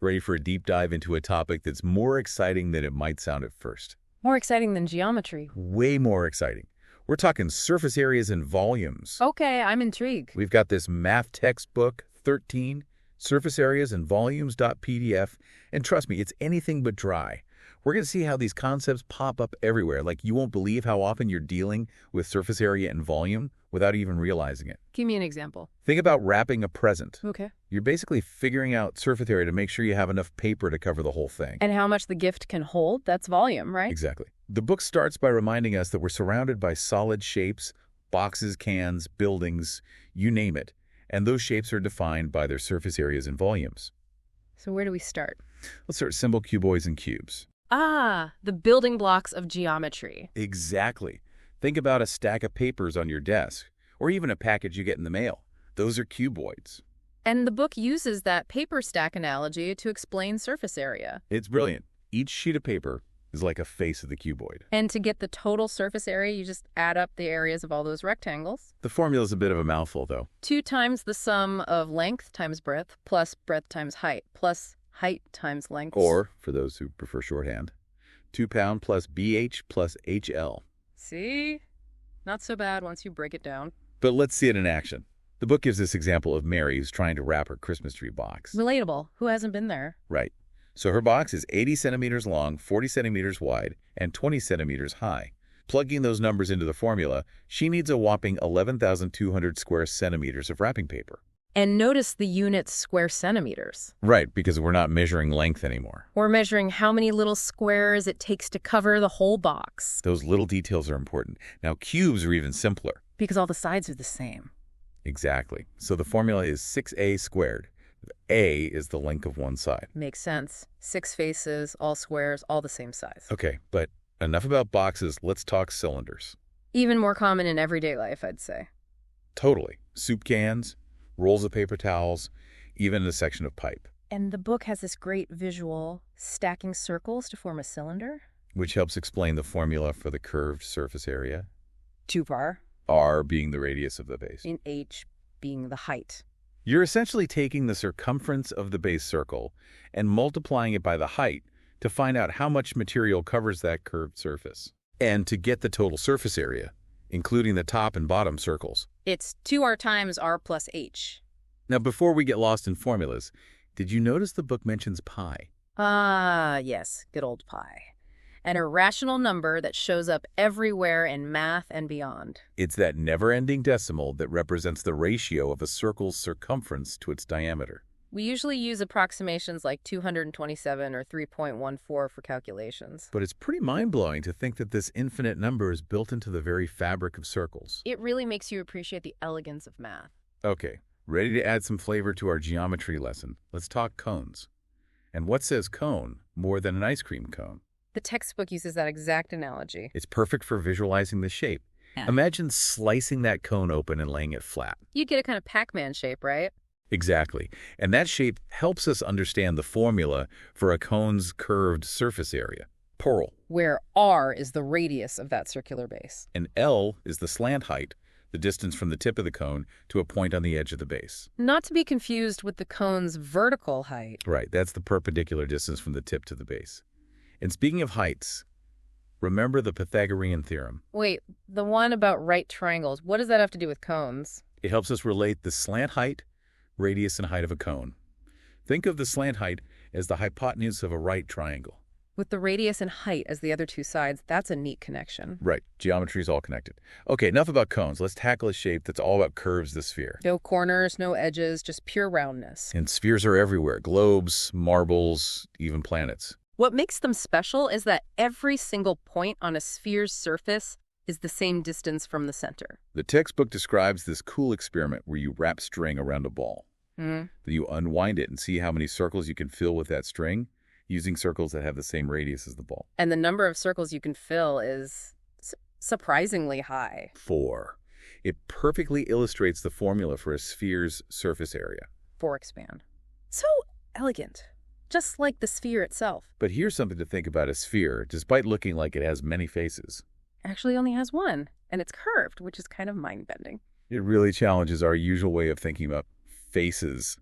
Ready for a deep dive into a topic that's more exciting than it might sound at first. More exciting than geometry. Way more exciting. We're talking surface areas and volumes. Okay, I'm intrigued. We've got this math textbook, 13, surface areas and volumes.pdf, and trust me, it's anything but dry. We're going to see how these concepts pop up everywhere, like you won't believe how often you're dealing with surface area and volume without even realizing it. Give me an example. Think about wrapping a present. Okay. You're basically figuring out surface area to make sure you have enough paper to cover the whole thing. And how much the gift can hold, that's volume, right? Exactly. The book starts by reminding us that we're surrounded by solid shapes, boxes, cans, buildings, you name it, and those shapes are defined by their surface areas and volumes. So where do we start? Let's start simple cuboids and cubes. Ah, the building blocks of geometry. Exactly. Think about a stack of papers on your desk, or even a package you get in the mail. Those are cuboids. And the book uses that paper stack analogy to explain surface area. It's brilliant. Each sheet of paper is like a face of the cuboid. And to get the total surface area, you just add up the areas of all those rectangles. The formula's a bit of a mouthful, though. 2 times the sum of length times breadth, plus breadth times height, plus height times length. Or, for those who prefer shorthand, 2 pound plus BH plus HL. See? Not so bad once you break it down. But let's see it in action. The book gives this example of Mary who's trying to wrap her Christmas tree box. Relatable. Who hasn't been there? Right. So her box is 80 centimeters long, 40 centimeters wide, and 20 centimeters high. Plugging those numbers into the formula, she needs a whopping 11,200 square centimeters of wrapping paper. And notice the units square centimeters. Right, because we're not measuring length anymore. We're measuring how many little squares it takes to cover the whole box. Those little details are important. Now, cubes are even simpler. Because all the sides are the same. Exactly. So the formula is 6a squared. A is the length of one side. Makes sense. 6 faces, all squares, all the same size. Okay, but enough about boxes. Let's talk cylinders. Even more common in everyday life, I'd say. Totally. Soup cans, rolls of paper towels, even a section of pipe. And the book has this great visual, stacking circles to form a cylinder. Which helps explain the formula for the curved surface area. 2 bar. R being the radius of the base. And H being the height. You're essentially taking the circumference of the base circle and multiplying it by the height to find out how much material covers that curved surface. And to get the total surface area, including the top and bottom circles. It's 2R times R plus H. Now, before we get lost in formulas, did you notice the book mentions pi? Ah, yes, good old pi. An irrational number that shows up everywhere in math and beyond. It's that never-ending decimal that represents the ratio of a circle's circumference to its diameter. We usually use approximations like 227 or 3.14 for calculations. But it's pretty mind-blowing to think that this infinite number is built into the very fabric of circles. It really makes you appreciate the elegance of math. Okay, ready to add some flavor to our geometry lesson? Let's talk cones. And what says cone more than an ice cream cone? The textbook uses that exact analogy. It's perfect for visualizing the shape. Yeah. Imagine slicing that cone open and laying it flat. You'd get a kind of Pac-Man shape, right? Exactly. And that shape helps us understand the formula for a cone's curved surface area, PURL. Where R is the radius of that circular base. And L is the slant height, the distance from the tip of the cone to a point on the edge of the base. Not to be confused with the cone's vertical height. Right, that's the perpendicular distance from the tip to the base. And speaking of heights, remember the Pythagorean theorem. Wait, the one about right triangles, what does that have to do with cones? It helps us relate the slant height, radius, and height of a cone. Think of the slant height as the hypotenuse of a right triangle. With the radius and height as the other two sides, that's a neat connection. Right, geometry is all connected. Okay, enough about cones. Let's tackle a shape that's all about curves, the sphere. No corners, no edges, just pure roundness. And spheres are everywhere. Globes, marbles, even planets. What makes them special is that every single point on a sphere's surface is the same distance from the center. The textbook describes this cool experiment where you wrap string around a ball. Then you unwind it and see how many circles you can fill with that string using circles that have the same radius as the ball. And the number of circles you can fill is surprisingly high. 4. It perfectly illustrates the formula for a sphere's surface area. 4 expand. So elegant. Just like the sphere itself. But here's something to think about a sphere, despite looking like it has many faces. Actually only has one, and it's curved, which is kind of mind-bending. It really challenges our usual way of thinking about faces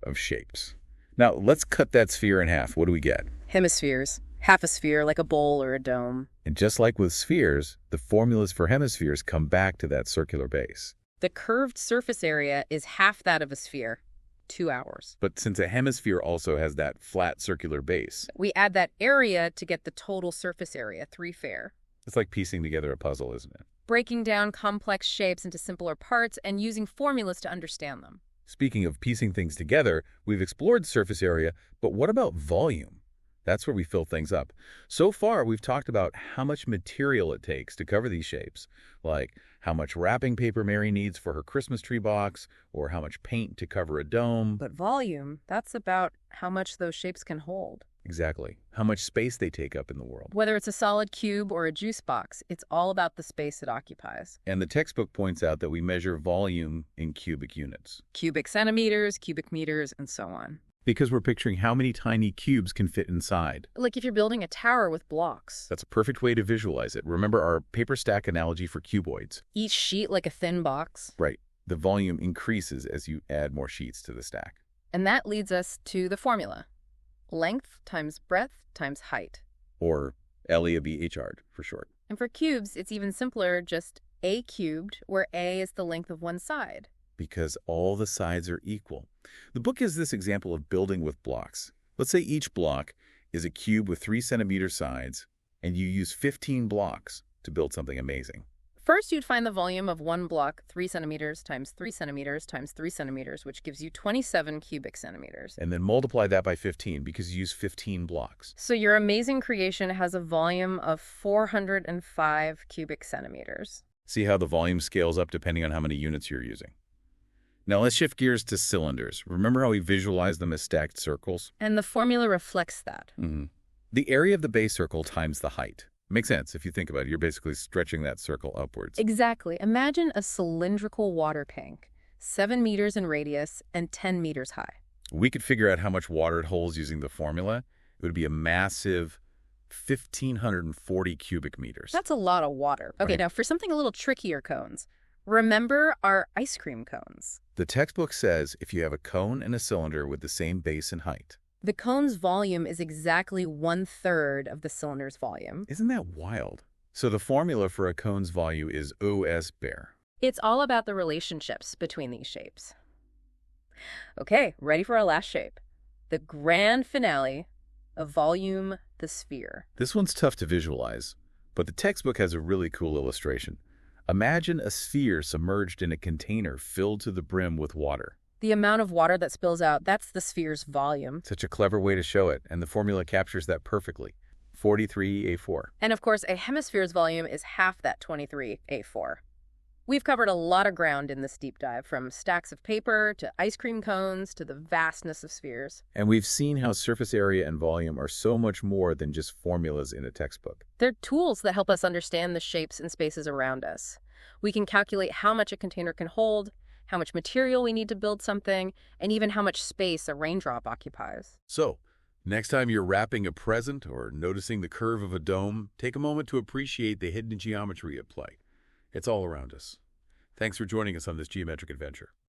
of shapes. Now, let's cut that sphere in half. What do we get? Hemispheres. Half a sphere, like a bowl or a dome. And just like with spheres, the formulas for hemispheres come back to that circular base. The curved surface area is half that of a sphere. 2 hours. But since a hemisphere also has that flat circular base, We add that area to get the total surface area, 3 fair. it's like piecing together a puzzle, isn't it? Breaking down complex shapes into simpler parts and using formulas to understand them. Speaking of piecing things together, we've explored surface area, but what about volume? That's where we fill things up. So far, we've talked about how much material it takes to cover these shapes, like how much wrapping paper Mary needs for her Christmas tree box, or how much paint to cover a dome. But volume, that's about how much those shapes can hold. Exactly. How much space they take up in the world. Whether it's a solid cube or a juice box, it's all about the space it occupies. And the textbook points out that we measure volume in cubic units, Cubic centimeters, cubic meters, and so on. because we're picturing how many tiny cubes can fit inside. Like if you're building a tower with blocks. That's a perfect way to visualize it. Remember our paper stack analogy for cuboids. Each sheet like a thin box. Right. The volume increases as you add more sheets to the stack. And that leads us to the formula. Length times breadth times height. Or LEABHR for short. And for cubes, it's even simpler, just a cubed, where a is the length of one side. Because all the sides are equal. The book is this example of building with blocks. Let's say each block is a cube with 3-centimeter sides, and you use 15 blocks to build something amazing. First, you'd find the volume of one block, 3 centimeters times 3 centimeters times 3 centimeters, which gives you 27 cubic centimeters. And then multiply that by 15 because you use 15 blocks. So your amazing creation has a volume of 405 cubic centimeters. See how the volume scales up depending on how many units you're using. Now let's shift gears to cylinders. Remember how we visualize them as stacked circles? And the formula reflects that. The area of the base circle times the height. Makes sense if you think about it. You're basically stretching that circle upwards. Exactly. Imagine a cylindrical water tank, 7 meters in radius and 10 meters high. We could figure out how much water it holds using the formula. It would be a massive 1,540 cubic meters. That's a lot of water. Okay, Right. now for something a little trickier cones, remember our ice cream cones. The textbook says if you have a cone and a cylinder with the same base and height. The cone's volume is exactly 1/3 of the cylinder's volume. Isn't that wild? So the formula for a cone's volume is OS bar. It's all about the relationships between these shapes. Okay, ready for our last shape. The grand finale of volume, the sphere. This one's tough to visualize, but the textbook has a really cool illustration. Imagine a sphere submerged in a container filled to the brim with water. The amount of water that spills out, that's the sphere's volume. Such a clever way to show it, and the formula captures that perfectly. 43A4. And of course, a hemisphere's volume is half that 23A4. We've covered a lot of ground in this deep dive, from stacks of paper to ice cream cones to the vastness of spheres. And we've seen how surface area and volume are so much more than just formulas in a textbook. They're tools that help us understand the shapes and spaces around us. We can calculate how much a container can hold, how much material we need to build something, and even how much space a raindrop occupies. So, next time you're wrapping a present or noticing the curve of a dome, take a moment to appreciate the hidden geometry at play. It's all around us. Thanks for joining us on this geometric adventure.